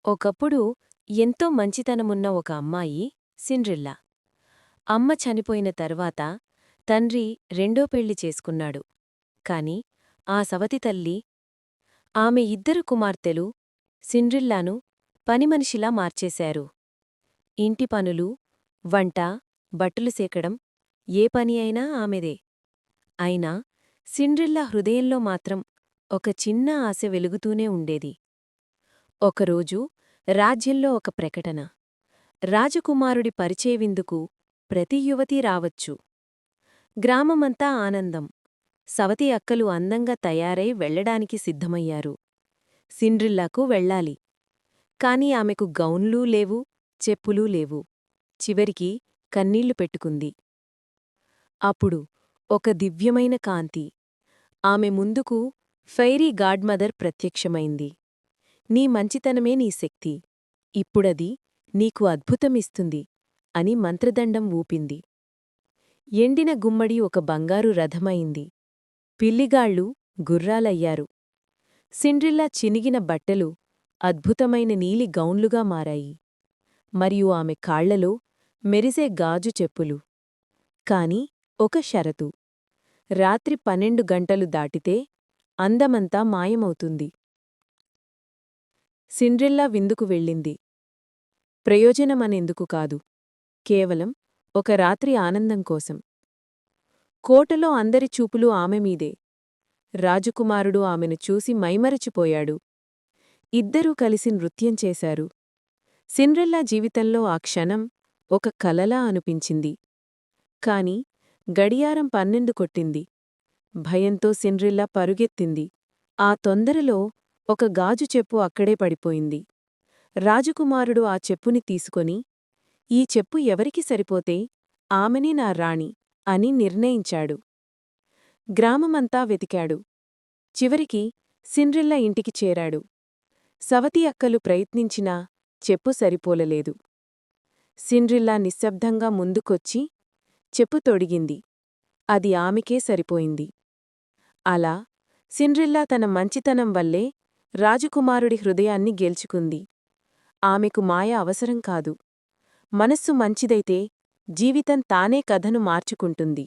ఒకప్పుడు ఎంతో మంచితనమున్న ఒక అమ్మాయి సిండ్రిల్లా. అమ్మ చనిపోయిన తర్వాత తండ్రి రెండో పెళ్లి చేసుకున్నాడు. కాని ఆ సవతి తల్లి ఆమె ఇద్దరు కుమార్తెలు సిండ్రిల్లాను పనిమనిషిలా మార్చేశారు. ఇంటి పనులు, వంట, బట్టలు సేకడం, ఏ పని అయినా ఆమెదే. అయినా సిండ్రిల్లా హృదయంలో మాత్రం ఒక చిన్న ఆశ వెలుగుతూనే ఉండేది. ఒకరోజు రాజ్యంలో ఒక ప్రకటన. రాజకుమారుడి పరిచయవిందుకు ప్రతి యువతీ రావచ్చు. గ్రామమంతా ఆనందం. సవతి అక్కలు అందంగా తయారై వెళ్లడానికి సిద్ధమయ్యారు. సిండ్రిల్లాకు వెళ్ళాలి. కాని ఆమెకు గౌన్లూ లేవు, చెప్పులూ లేవు. చివరికి కన్నీళ్లు పెట్టుకుంది. అప్పుడు ఒక దివ్యమైన కాంతి ఆమె ముందుకు ఫెయిరీ గాడ్మదర్ ప్రత్యక్షమైంది. నీ మంచితనమే నీ శక్తి. ఇప్పుడది నీకు అద్భుతమిస్తుంది అని మంత్రదండం ఊపింది. ఎండిన గుమ్మడి ఒక బంగారు రథమయింది. పిల్లిగాళ్ళు గుర్రాలయ్యారు. సిండ్రిల్లా చినిగిన బట్టలు అద్భుతమైన నీలి గౌన్లుగా మారాయి. మరియు ఆమె కాళ్లలో మెరిసే గాజు చెప్పులు. కాని ఒక షరతు. రాత్రి 12 గంటలు దాటితే అందమంతా మాయమవుతుంది. సిండ్రిల్లా విందుకు వెళ్ళింది. ప్రయోజనమనేందుకు కాదు, కేవలం ఒక రాత్రి ఆనందం కోసం. కోటలో అందరి చూపులు ఆమెమీదే. రాజకుమారుడు ఆమెను చూసి మైమరచిపోయాడు. ఇద్దరూ కలిసి నృత్యం చేశారు. సిండ్రిల్లా జీవితంలో ఆ క్షణం ఒక కలలా అనిపించింది. కాని గడియారం 12 కొట్టింది. భయంతో సిండ్రిల్లా పరుగెత్తింది. ఆ తొందరలో ఒక గాజు చెప్పు అక్కడే పడిపోయింది. రాజకుమారుడు ఆ చెప్పుని తీసుకొని, ఈ చెప్పు ఎవరికి సరిపోతే ఆమెనే నా రాణి అని నిర్ణయించాడు. గ్రామమంతా వెతికాడు. చివరికి సిండ్రిల్లా ఇంటికి చేరాడు. సవతి అక్కలు ప్రయత్నించినా చెప్పు సరిపోలలేదు. సిండ్రిల్లా నిశ్శబ్దంగా ముందుకొచ్చి చెప్పు తొడిగింది. అది ఆమెకే సరిపోయింది. అలా సిండ్రిల్లా తన మంచితనం వల్లే రాజకుమారుడి హృదయాన్ని గెలుచుకుంది. ఆమెకు మాయ అవసరం కాదు. మనస్సు మంచిదైతే జీవితం తానే కథను మార్చుకుంటుంది.